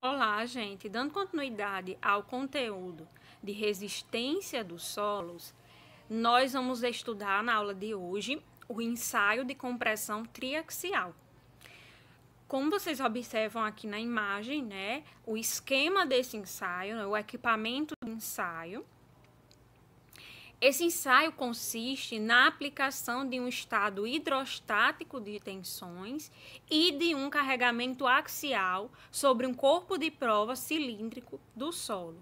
Olá, gente! Dando continuidade ao conteúdo de resistência dos solos, nós vamos estudar na aula de hoje o ensaio de compressão triaxial. Como vocês observam aqui na imagem, né, o esquema desse ensaio, né, o equipamento do ensaio. Esse ensaio consiste na aplicação de um estado hidrostático de tensões e de um carregamento axial sobre um corpo de prova cilíndrico do solo.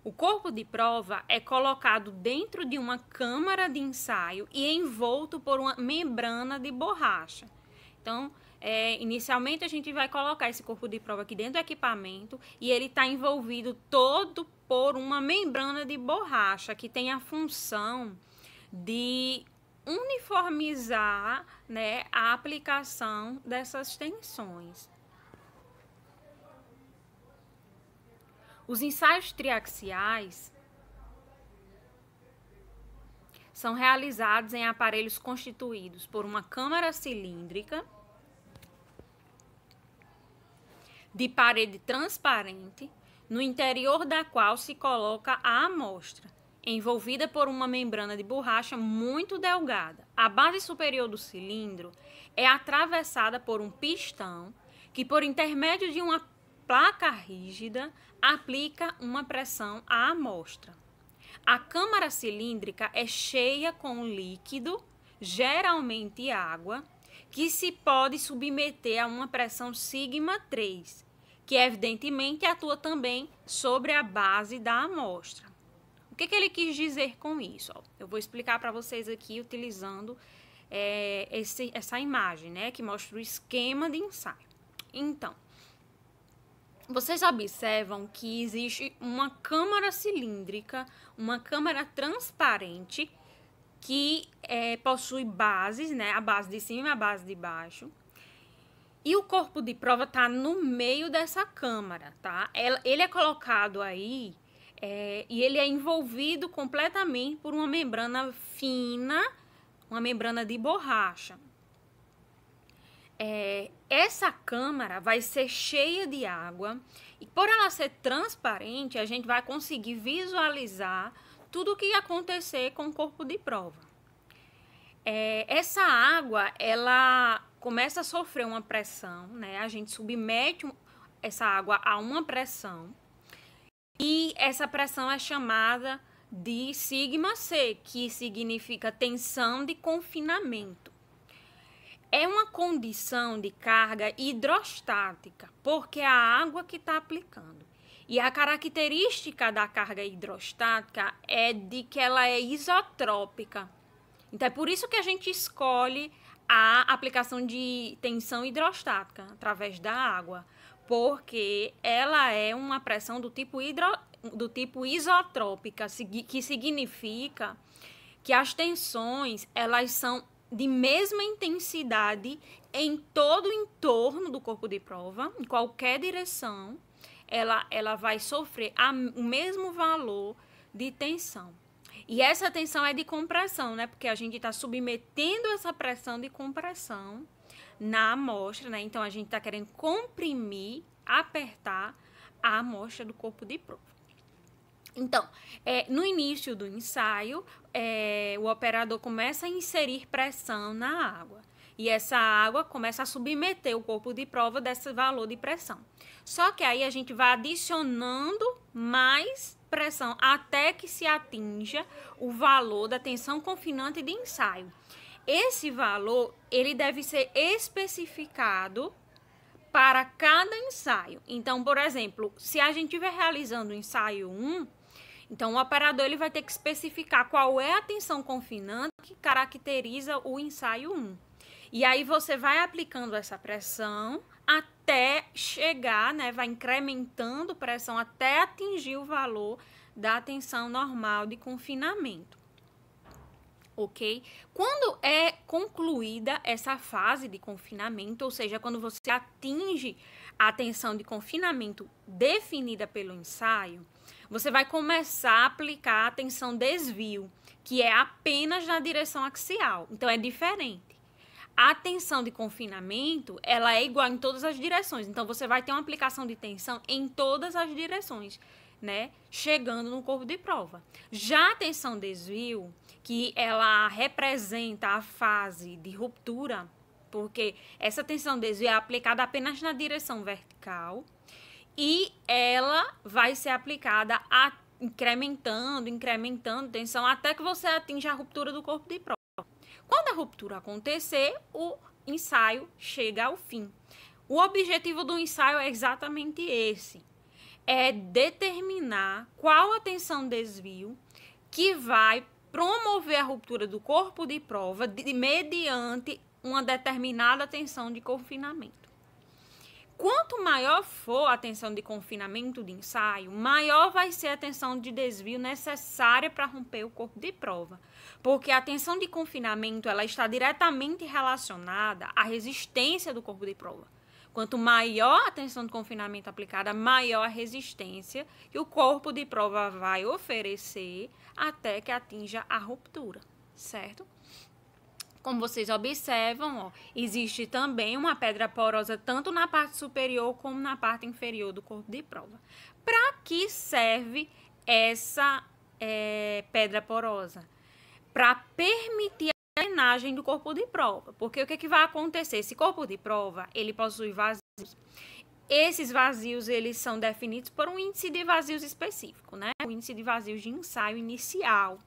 O corpo de prova é colocado dentro de uma câmara de ensaio e envolto por uma membrana de borracha. Então, inicialmente a gente vai colocar esse corpo de prova aqui dentro do equipamento e ele está envolvido todo por uma membrana de borracha que tem a função de uniformizar, né, a aplicação dessas tensões. Os ensaios triaxiais são realizados em aparelhos constituídos por uma câmara cilíndrica de parede transparente, no interior da qual se coloca a amostra, envolvida por uma membrana de borracha muito delgada. A base superior do cilindro é atravessada por um pistão que, por intermédio de uma placa rígida, aplica uma pressão à amostra. A câmara cilíndrica é cheia com líquido, geralmente água, que se pode submeter a uma pressão sigma 3, que evidentemente atua também sobre a base da amostra. O que ele quis dizer com isso? Eu vou explicar para vocês aqui utilizando essa imagem, né, que mostra o esquema de ensaio. Então, vocês observam que existe uma câmara cilíndrica, uma câmara transparente, que possui bases, né, a base de cima e a base de baixo. E o corpo de prova está no meio dessa câmara, tá? Ele é colocado aí e ele é envolvido completamente por uma membrana fina, uma membrana de borracha. Essa câmara vai ser cheia de água e por ela ser transparente, a gente vai conseguir visualizar tudo o que ia acontecer com o corpo de prova. Essa água, ela começa a sofrer uma pressão, né? A gente submete essa água a uma pressão e essa pressão é chamada de sigma C, que significa tensão de confinamento. É uma condição de carga hidrostática, porque é a água que está aplicando. E a característica da carga hidrostática é de que ela é isotrópica. Então, é por isso que a gente escolhe a aplicação de tensão hidrostática através da água, porque ela é uma pressão do tipo isotrópica, que significa que as tensões elas são de mesma intensidade em todo o entorno do corpo de prova, em qualquer direção, ela vai sofrer o mesmo valor de tensão. E essa tensão é de compressão, né? Porque a gente está submetendo essa pressão de compressão na amostra, né? Então, a gente está querendo comprimir, apertar a amostra do corpo de prova. Então, no início do ensaio, o operador começa a inserir pressão na água. E essa água começa a submeter o corpo de prova desse valor de pressão. Só que aí a gente vai adicionando mais pressão até que se atinja o valor da tensão confinante de ensaio. Esse valor, ele deve ser especificado para cada ensaio. Então, por exemplo, se a gente estiver realizando o ensaio 1, então o operador ele vai ter que especificar qual é a tensão confinante que caracteriza o ensaio 1. E aí você vai aplicando essa pressão até chegar, né, vai incrementando pressão até atingir o valor da tensão normal de confinamento. Ok? Quando é concluída essa fase de confinamento, ou seja, quando você atinge a tensão de confinamento definida pelo ensaio, você vai começar a aplicar a tensão desvio, que é apenas na direção axial. Então, é diferente. a tensão de confinamento, ela é igual em todas as direções. Então, você vai ter uma aplicação de tensão em todas as direções, né? Chegando no corpo de prova. Já a tensão desvio, que ela representa a fase de ruptura, porque essa tensão desvio é aplicada apenas na direção vertical e ela vai ser aplicada incrementando tensão até que você atinja a ruptura do corpo de prova. Quando a ruptura acontecer, o ensaio chega ao fim. O objetivo do ensaio é exatamente esse. É determinar qual a tensão desvio que vai promover a ruptura do corpo de prova mediante uma determinada tensão de confinamento. Quanto maior for a tensão de confinamento de ensaio, maior vai ser a tensão de desvio necessária para romper o corpo de prova. Porque a tensão de confinamento ela está diretamente relacionada à resistência do corpo de prova. Quanto maior a tensão de confinamento aplicada, maior a resistência que o corpo de prova vai oferecer até que atinja a ruptura, certo? Como vocês observam, ó, existe também uma pedra porosa tanto na parte superior como na parte inferior do corpo de prova. Para que serve essa pedra porosa? Para permitir a drenagem do corpo de prova. Porque o que vai acontecer? Esse corpo de prova, ele possui vazios. Esses vazios, eles são definidos por um índice de vazios específico, né? O índice de vazios de ensaio inicial.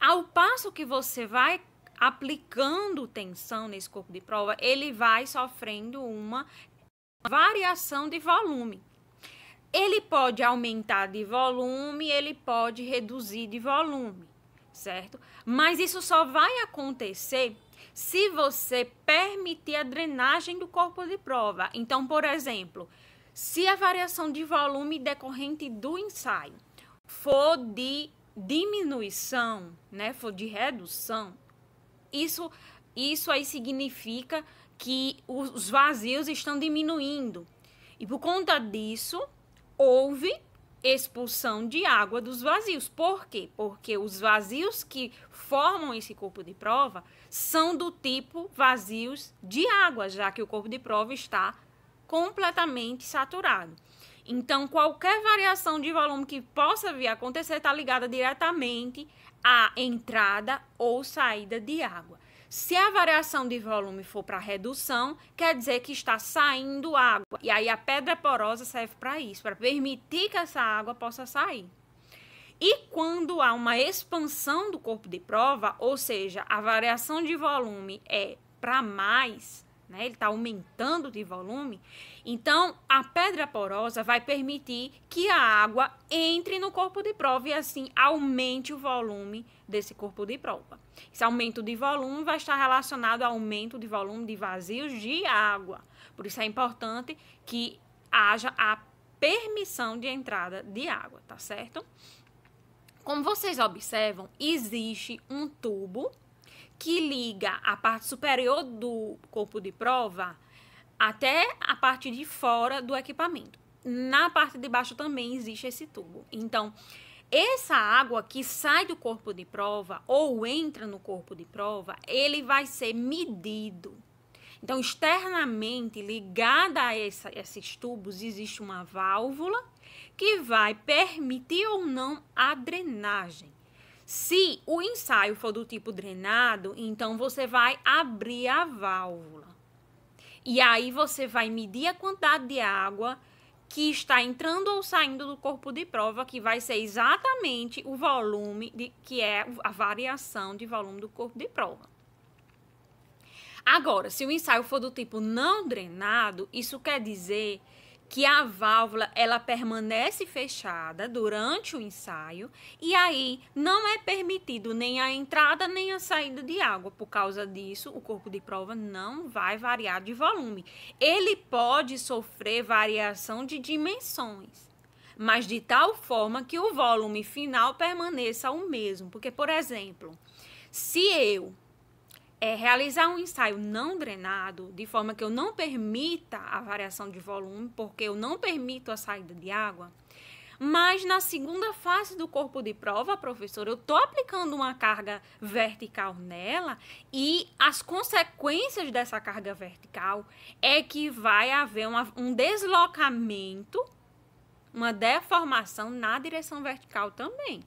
Ao passo que você vai aplicando tensão nesse corpo de prova, ele vai sofrendo uma variação de volume. Ele pode aumentar de volume, ele pode reduzir de volume, certo? Mas isso só vai acontecer se você permitir a drenagem do corpo de prova. Então, por exemplo, se a variação de volume decorrente do ensaio for de diminuição, né, for de redução, isso aí significa que os vazios estão diminuindo. E por conta disso, houve expulsão de água dos vazios. Por quê? Porque os vazios que formam esse corpo de prova são do tipo vazios de água, já que o corpo de prova está completamente saturado. Então, qualquer variação de volume que possa vir a acontecer está ligada diretamente à entrada ou saída de água. Se a variação de volume for para redução, quer dizer que está saindo água. E aí a pedra porosa serve para isso, para permitir que essa água possa sair. E quando há uma expansão do corpo de prova, ou seja, a variação de volume é para mais, né? Ele está aumentando de volume, então a pedra porosa vai permitir que a água entre no corpo de prova e assim aumente o volume desse corpo de prova. Esse aumento de volume vai estar relacionado ao aumento de volume de vazios de água. Por isso é importante que haja a permissão de entrada de água, tá certo? Como vocês observam, existe um tubo que liga a parte superior do corpo de prova até a parte de fora do equipamento. Na parte de baixo também existe esse tubo. Então, essa água que sai do corpo de prova ou entra no corpo de prova, ele vai ser medido. Então, externamente, ligada a esses tubos, existe uma válvula que vai permitir ou não a drenagem. Se o ensaio for do tipo drenado, então você vai abrir a válvula. E aí você vai medir a quantidade de água que está entrando ou saindo do corpo de prova, que vai ser exatamente o volume, que é a variação de volume do corpo de prova. Agora, se o ensaio for do tipo não drenado, isso quer dizer que a válvula ela permanece fechada durante o ensaio e aí não é permitido nem a entrada nem a saída de água. Por causa disso, o corpo de prova não vai variar de volume. Ele pode sofrer variação de dimensões, mas de tal forma que o volume final permaneça o mesmo. Porque, por exemplo, se eu realizar um ensaio não drenado, de forma que eu não permita a variação de volume, porque eu não permito a saída de água, Mas na segunda fase do corpo de prova, professor, eu estou aplicando uma carga vertical nela e as consequências dessa carga vertical é que vai haver um deslocamento, uma deformação na direção vertical também.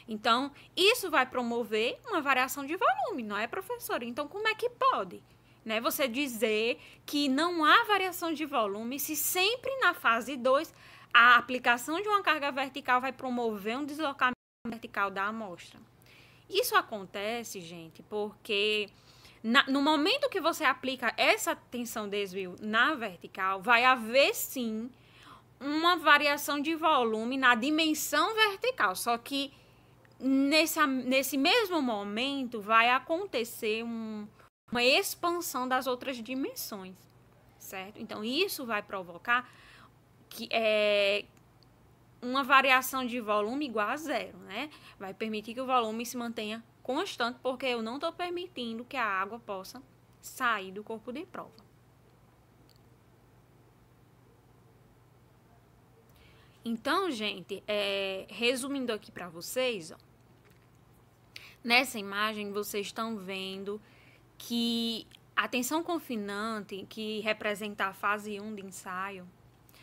Então, isso vai promover uma variação de volume, não é, professor? Então, como é que pode, né, você dizer que não há variação de volume se sempre na fase 2 a aplicação de uma carga vertical vai promover um deslocamento vertical da amostra? Isso acontece, gente, porque no momento que você aplica essa tensão-desvio na vertical, vai haver sim uma variação de volume na dimensão vertical, só que nesse mesmo momento vai acontecer uma expansão das outras dimensões, certo? Então, isso vai provocar uma variação de volume igual a zero, né? Vai permitir que o volume se mantenha constante, porque eu não estou permitindo que a água possa sair do corpo de prova. Então, gente, resumindo aqui para vocês, ó, nessa imagem vocês estão vendo que a tensão confinante, que representa a fase 1 de ensaio,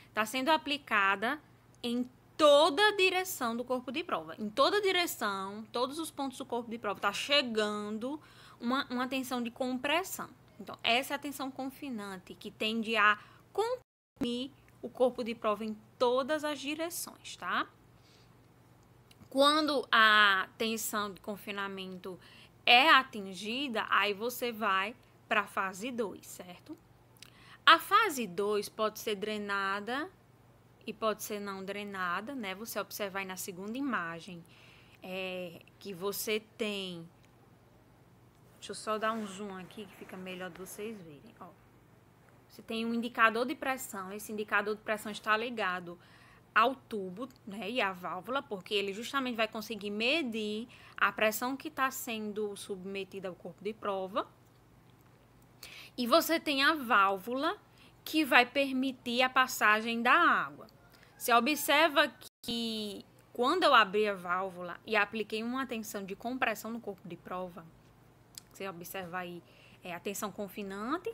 está sendo aplicada em toda a direção do corpo de prova. Em toda a direção, todos os pontos do corpo de prova, está chegando uma tensão de compressão. Então, essa é a tensão confinante, que tende a comprimir o corpo de prova em todas as direções, tá? Quando a tensão de confinamento é atingida, aí você vai para a fase 2, certo? A fase 2 pode ser drenada e pode ser não drenada, né? Você observa aí na segunda imagem que você tem... Deixa eu só dar um zoom aqui que fica melhor de vocês verem, ó. Você tem um indicador de pressão, esse indicador de pressão está ligado ao tubo, né, e à válvula, porque ele justamente vai conseguir medir a pressão que está sendo submetida ao corpo de prova. E você tem a válvula que vai permitir a passagem da água. Você observa que quando eu abri a válvula e apliquei uma tensão de compressão no corpo de prova, você observa aí a tensão confinante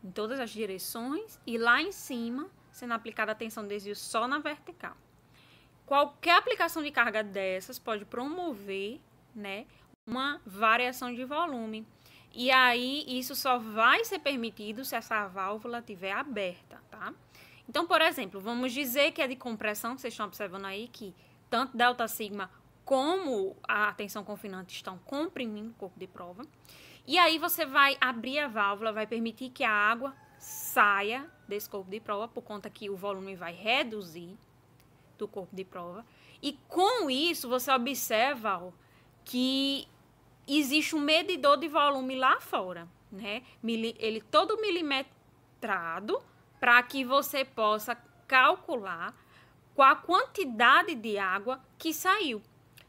em todas as direções e lá em cima sendo aplicada a tensão de desvio só na vertical. Qualquer aplicação de carga dessas pode promover, né, uma variação de volume. E aí, isso só vai ser permitido se essa válvula estiver aberta, tá? Então, por exemplo, vamos dizer que é de compressão, que vocês estão observando aí que tanto delta sigma como a tensão confinante estão comprimindo o corpo de prova. E aí você vai abrir a válvula, vai permitir que a água saia desse corpo de prova, por conta que o volume vai reduzir do corpo de prova. E com isso, você observa, ó, que existe um medidor de volume lá fora, né? Ele todo milimetrado para que você possa calcular qual a quantidade de água que saiu,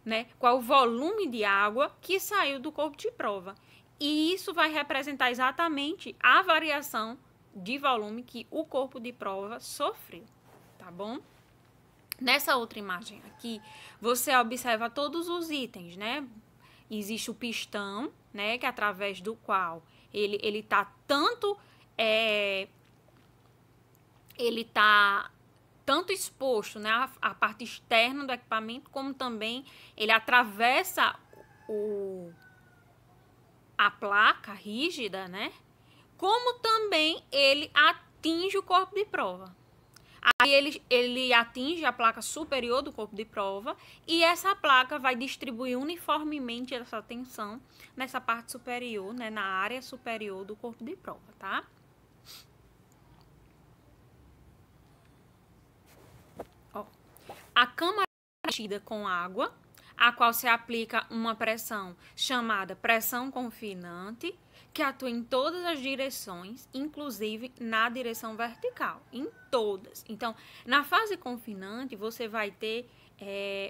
né? Qual o volume de água que saiu do corpo de prova. E isso vai representar exatamente a variação de volume que o corpo de prova sofreu, tá bom? Nessa outra imagem aqui, você observa todos os itens, né? Existe o pistão, né? Que é através do qual ele tá tanto exposto, né, a parte externa do equipamento, como também ele atravessa a placa rígida, né? Como também ele atinge o corpo de prova. Aí ele atinge a placa superior do corpo de prova e essa placa vai distribuir uniformemente essa tensão nessa parte superior, né, na área superior do corpo de prova, tá? Ó, a câmara é enchida com água, a qual se aplica uma pressão chamada pressão confinante, que atua em todas as direções, inclusive na direção vertical, em todas. Então, na fase confinante, você vai ter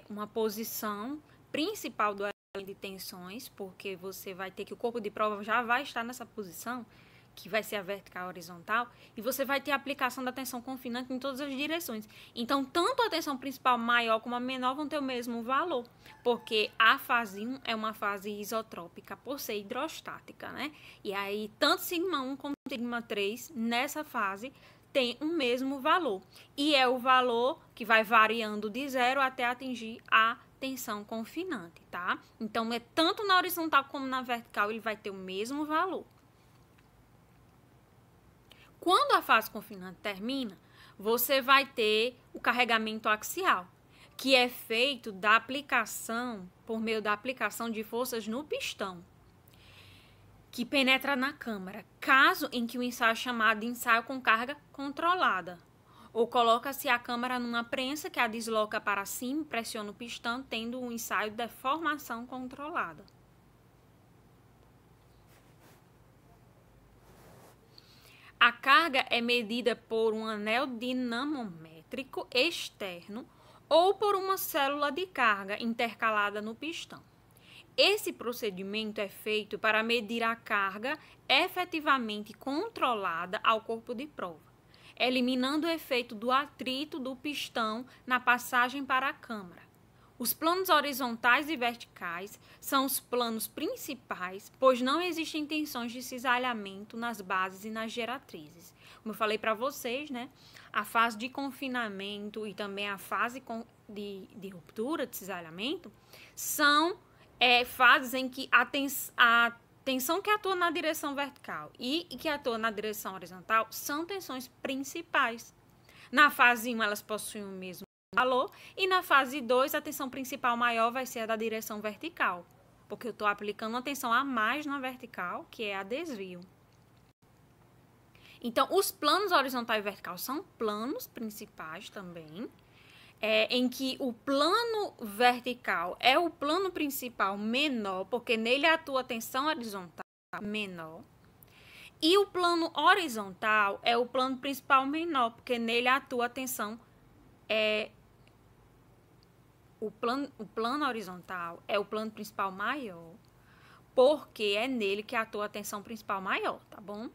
uma posição principal do elenco de tensões, porque você vai ter que o corpo de prova já vai estar nessa posição, que vai ser a vertical e a horizontal, e você vai ter a aplicação da tensão confinante em todas as direções. Então, tanto a tensão principal maior como a menor vão ter o mesmo valor, porque a fase 1 é uma fase isotrópica, por ser hidrostática, né? E aí, tanto sigma 1 como sigma 3, nessa fase, tem o mesmo valor. E é o valor que vai variando de 0 até atingir a tensão confinante, tá? Então, é tanto na horizontal como na vertical, ele vai ter o mesmo valor. Quando a fase confinante termina, você vai ter o carregamento axial, que é feito da aplicação, por meio da aplicação de forças no pistão, que penetra na câmara, caso em que o ensaio é chamado de ensaio com carga controlada. Ou coloca-se a câmara numa prensa que a desloca para cima e pressiona o pistão, tendo um ensaio de deformação controlada. A carga é medida por um anel dinamométrico externo ou por uma célula de carga intercalada no pistão. Esse procedimento é feito para medir a carga efetivamente controlada ao corpo de prova, eliminando o efeito do atrito do pistão na passagem para a câmara. Os planos horizontais e verticais são os planos principais, pois não existem tensões de cisalhamento nas bases e nas geratrizes. Como eu falei para vocês, né? A fase de confinamento e também a fase de ruptura, de cisalhamento, são fases em que a tensão que atua na direção vertical e que atua na direção horizontal são tensões principais. Na fase 1, elas possuem o mesmo valor, e na fase 2, a tensão principal maior vai ser a da direção vertical, porque eu estou aplicando uma tensão a mais na vertical, que é a desvio. Então, os planos horizontal e vertical são planos principais também, em que o plano vertical é o plano principal menor, porque nele atua a tensão horizontal menor, e o plano horizontal é o plano principal menor, porque nele atua a tensão o plano horizontal é o plano principal maior, porque é nele que atua a tensão principal maior, tá bom?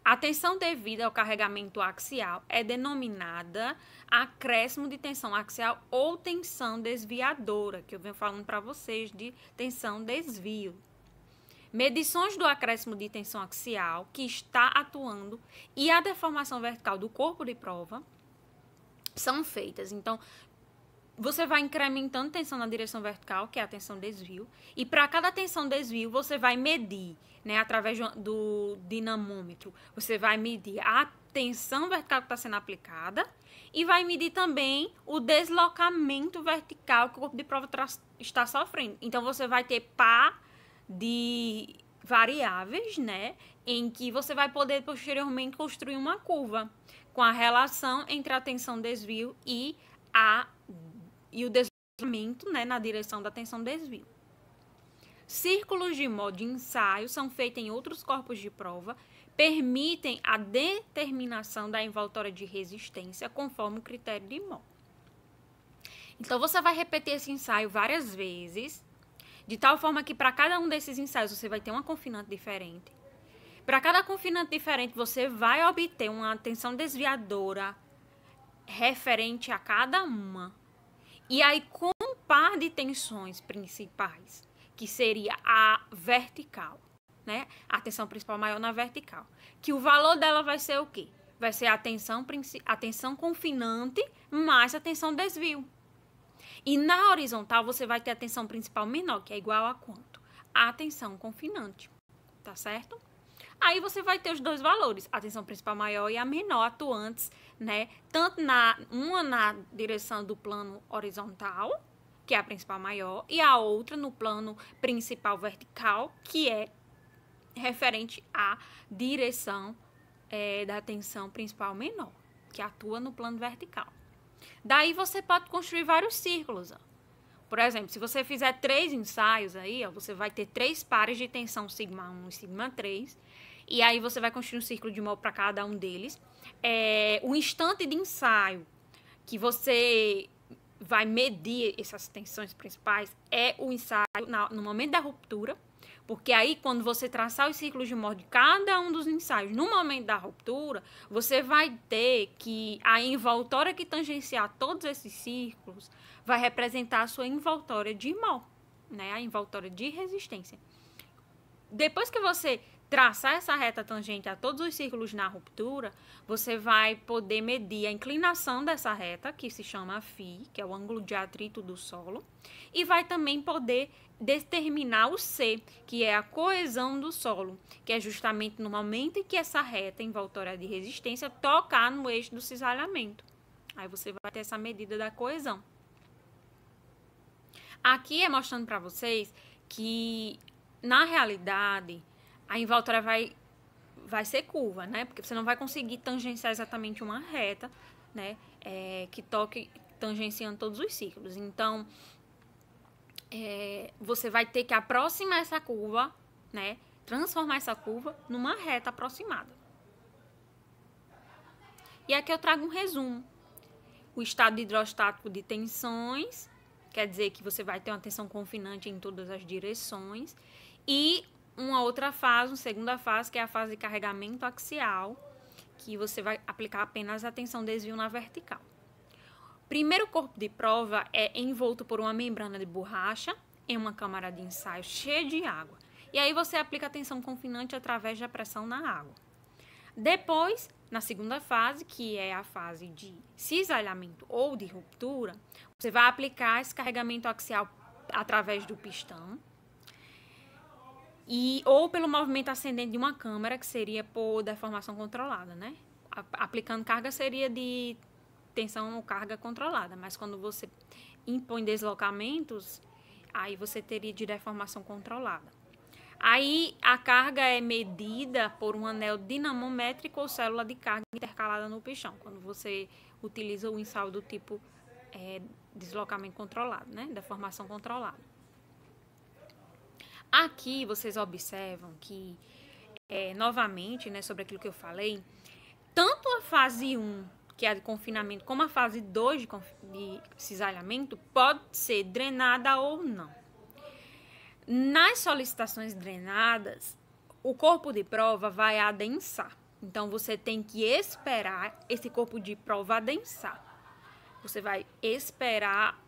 A tensão devida ao carregamento axial é denominada acréscimo de tensão axial ou tensão desviadora, que eu venho falando para vocês de tensão desvio. Medições do acréscimo de tensão axial que está atuando e a deformação vertical do corpo de prova são feitas. Então, você vai incrementando tensão na direção vertical, que é a tensão desvio, e para cada tensão desvio, você vai medir, né, através do dinamômetro, você vai medir a tensão vertical que está sendo aplicada e vai medir também o deslocamento vertical que o corpo de prova está sofrendo. Então, você vai ter par de variáveis, né, em que você vai poder posteriormente construir uma curva com a relação entre a tensão desvio e o deslocamento, né, na direção da tensão desvio. Círculos de Mohr de ensaio são feitos em outros corpos de prova, permitem a determinação da envoltória de resistência conforme o critério de Mohr. Então, você vai repetir esse ensaio várias vezes, de tal forma que para cada um desses ensaios você vai ter uma confinante diferente. Para cada confinante diferente, você vai obter uma tensão desviadora referente a cada uma. E aí, com um par de tensões principais, que seria a vertical, né? A tensão principal maior na vertical. Que o valor dela vai ser o quê? Vai ser a tensão confinante mais a tensão desvio. E na horizontal, você vai ter a tensão principal menor, que é igual a quanto? A tensão confinante, tá certo? Aí você vai ter os dois valores, a tensão principal maior e a menor atuantes, né? Tanto uma na direção do plano horizontal, que é a principal maior, e a outra no plano principal vertical, que é referente à direção da tensão principal menor, que atua no plano vertical. Daí você pode construir vários círculos, ó. Por exemplo, se você fizer 3 ensaios aí, ó, você vai ter 3 pares de tensão sigma 1 e sigma 3, e aí você vai construir um círculo de Mohr para cada um deles. O instante de ensaio que você vai medir essas tensões principais é o ensaio no momento da ruptura, Porque aí, quando você traçar os círculos de Mohr de cada um dos ensaios, no momento da ruptura, você vai ter que a envoltória que tangenciar todos esses círculos vai representar a sua envoltória de Mohr, né? A envoltória de resistência. Depois que você traçar essa reta tangente a todos os círculos na ruptura, você vai poder medir a inclinação dessa reta, que se chama φ, que é o ângulo de atrito do solo, e vai também poder determinar o C, que é a coesão do solo, que é justamente no momento em que essa reta envoltória de resistência tocar no eixo do cisalhamento. Aí você vai ter essa medida da coesão. Aqui é mostrando para vocês que, na realidade, a envoltória vai ser curva, né? Porque você não vai conseguir tangenciar exatamente uma reta, né? Que toque tangenciando todos os círculos. Então, você vai ter que aproximar essa curva, né? Transformar essa curva numa reta aproximada. E aqui eu trago um resumo. O estado hidrostático de tensões, quer dizer que você vai ter uma tensão confinante em todas as direções. E uma outra fase, uma segunda fase, que é a fase de carregamento axial, que você vai aplicar apenas a tensão desvio na vertical. O primeiro corpo de prova é envolto por uma membrana de borracha em uma câmara de ensaio cheia de água. E aí você aplica a tensão confinante através da pressão na água. Depois, na segunda fase, que é a fase de cisalhamento ou de ruptura, você vai aplicar esse carregamento axial através do pistão, ou pelo movimento ascendente de uma câmara, que seria por deformação controlada, né? Aplicando carga seria de tensão ou carga controlada, mas quando você impõe deslocamentos, aí você teria de deformação controlada. Aí a carga é medida por um anel dinamométrico ou célula de carga intercalada no pistão, quando você utiliza o ensaio do tipo deslocamento controlado, né? Deformação controlada. Aqui vocês observam que, novamente, né, sobre aquilo que eu falei, tanto a fase 1, que é a de confinamento, como a fase 2 de cisalhamento, pode ser drenada ou não. Nas solicitações drenadas, o corpo de prova vai adensar. Então, você tem que esperar esse corpo de prova adensar. Você vai esperar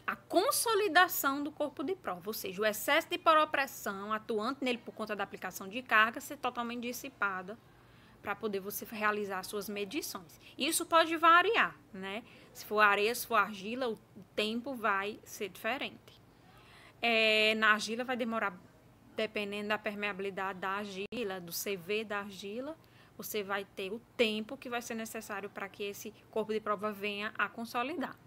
a consolidação do corpo de prova, ou seja, o excesso de poropressão atuante nele por conta da aplicação de carga ser totalmente dissipada para poder você realizar suas medições. Isso pode variar, né? Se for areia, se for argila, o tempo vai ser diferente. Na argila vai demorar, dependendo da permeabilidade da argila, do CV da argila, você vai ter o tempo que vai ser necessário para que esse corpo de prova venha a consolidar.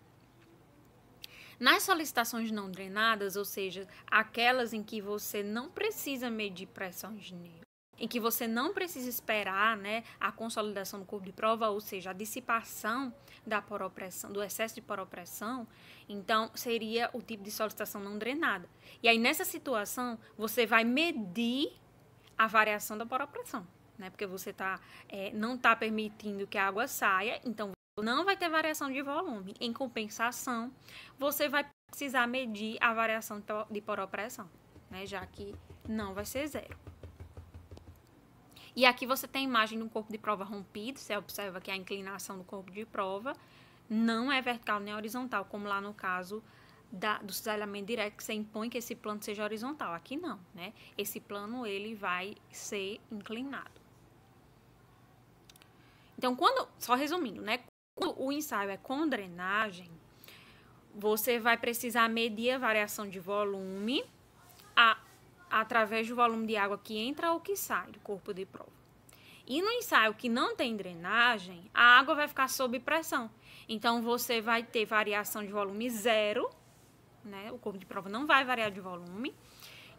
Nas solicitações não drenadas, ou seja, aquelas em que você não precisa medir pressão de neve, em que você não precisa esperar, né, a consolidação do corpo de prova, ou seja, a dissipação da poropressão, do excesso de poropressão, então seria o tipo de solicitação não drenada. E aí, nessa situação, você vai medir a variação da poropressão, né, porque você não está permitindo que a água saia, então não vai ter variação de volume. Em compensação, você vai precisar medir a variação de poropressão, né, já que não vai ser zero. E aqui você tem a imagem de um corpo de prova rompido. Você observa que a inclinação do corpo de prova não é vertical nem horizontal, como lá no caso do cisalhamento direto, que você impõe que esse plano seja horizontal. Aqui não, né? Esse plano ele vai ser inclinado. Então, só resumindo, né? Quando o ensaio é com drenagem, você vai precisar medir a variação de volume através do volume de água que entra ou que sai do corpo de prova. E no ensaio que não tem drenagem, a água vai ficar sob pressão. Então, você vai ter variação de volume zero, né? O corpo de prova não vai variar de volume.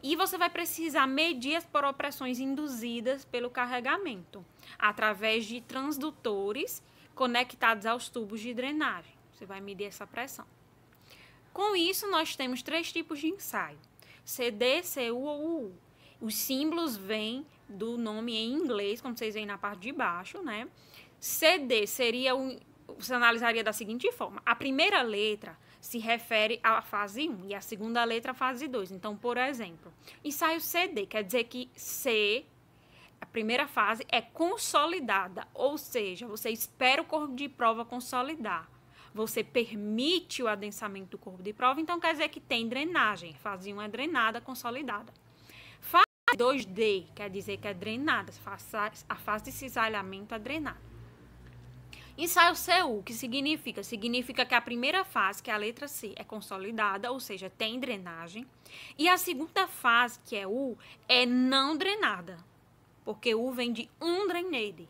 E você vai precisar medir as poropressões induzidas pelo carregamento, através de transdutores conectados aos tubos de drenagem. Você vai medir essa pressão. Com isso, nós temos 3 tipos de ensaio: CD, CU ou UU. Os símbolos vêm do nome em inglês, como vocês veem na parte de baixo, né? CD seria você analisaria da seguinte forma: a primeira letra se refere à fase 1 e a segunda letra à fase 2. Então, por exemplo, ensaio CD quer dizer que C, a primeira fase, é consolidada, ou seja, você espera o corpo de prova consolidar. Você permite o adensamento do corpo de prova, então quer dizer que tem drenagem. Fase 1 é drenada, consolidada. Fase 2D quer dizer que é drenada, a fase de cisalhamento é drenada. Ensaio CU, o que significa? Significa que a primeira fase, que é a letra C, é consolidada, ou seja, tem drenagem. E a segunda fase, que é U, é não drenada, porque U vem de undrained.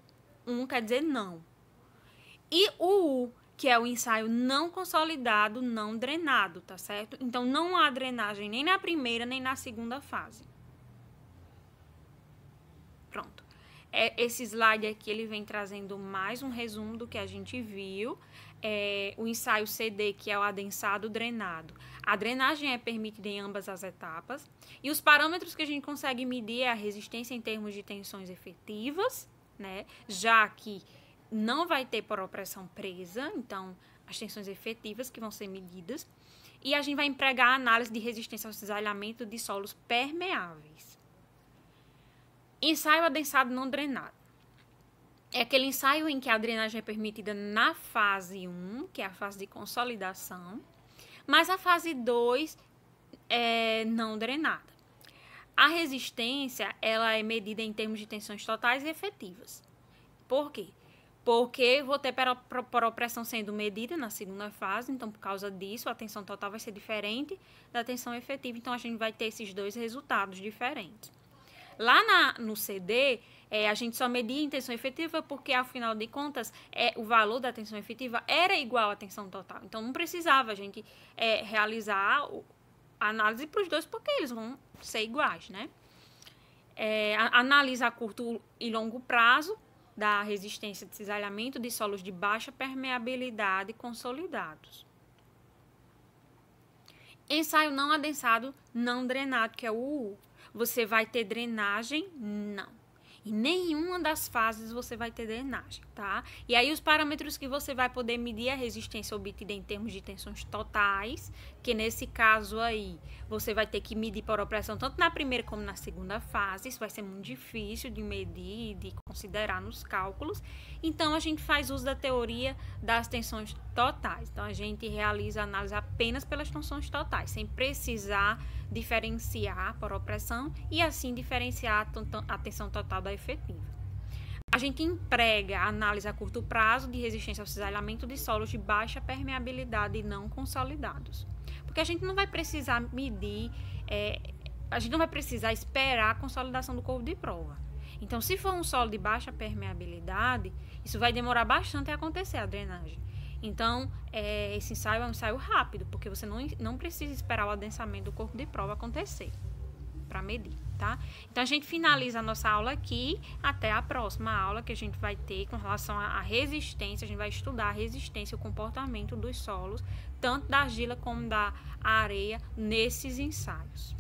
Quer dizer não. E o U, que é o ensaio não consolidado, não drenado, tá certo? Então, não há drenagem nem na primeira, nem na segunda fase. Pronto. Esse slide aqui, ele vem trazendo mais um resumo do que a gente viu. O ensaio CD, que é o adensado drenado. A drenagem é permitida em ambas as etapas. E os parâmetros que a gente consegue medir é a resistência em termos de tensões efetivas, né? Já que não vai ter poropressão presa, então as tensões efetivas que vão ser medidas. E a gente vai empregar a análise de resistência ao cisalhamento de solos permeáveis. Ensaio adensado não drenado. É aquele ensaio em que a drenagem é permitida na fase 1, que é a fase de consolidação, mas a fase 2 é não drenada. A resistência, ela é medida em termos de tensões totais e efetivas. Por quê? Porque vou ter poropressão sendo medida na segunda fase, então por causa disso a tensão total vai ser diferente da tensão efetiva, então a gente vai ter esses dois resultados diferentes. Lá no CD, a gente só media em tensão efetiva porque, afinal de contas, o valor da tensão efetiva era igual à tensão total. Então, não precisava a gente realizar a análise para os dois porque eles vão ser iguais, né? Analisa a curto e longo prazo da resistência de cisalhamento de solos de baixa permeabilidade consolidados. Ensaio não adensado, não drenado, que é o UU. Você vai ter drenagem? Não. Em nenhuma das fases você vai ter drenagem, tá? E aí os parâmetros que você vai poder medir a resistência obtida em termos de tensões totais, que nesse caso aí você vai ter que medir poropressão tanto na primeira como na segunda fase. Isso vai ser muito difícil de medir e de considerar nos cálculos. Então a gente faz uso da teoria das tensões totais. Então a gente realiza a análise apenas pelas tensões totais, sem precisar diferenciar a poropressão e assim diferenciar a tensão total da efetiva. A gente emprega a análise a curto prazo de resistência ao cisalhamento de solos de baixa permeabilidade não consolidados. Porque a gente não vai precisar medir, a gente não vai precisar esperar a consolidação do corpo de prova. Então, se for um solo de baixa permeabilidade, isso vai demorar bastante a acontecer, a drenagem. Então, esse ensaio é um ensaio rápido, porque você não precisa esperar o adensamento do corpo de prova acontecer para medir, tá? Então, a gente finaliza a nossa aula aqui. Até a próxima aula que a gente vai ter com relação à resistência. A gente vai estudar a resistência e o comportamento dos solos, tanto da argila como da areia, nesses ensaios.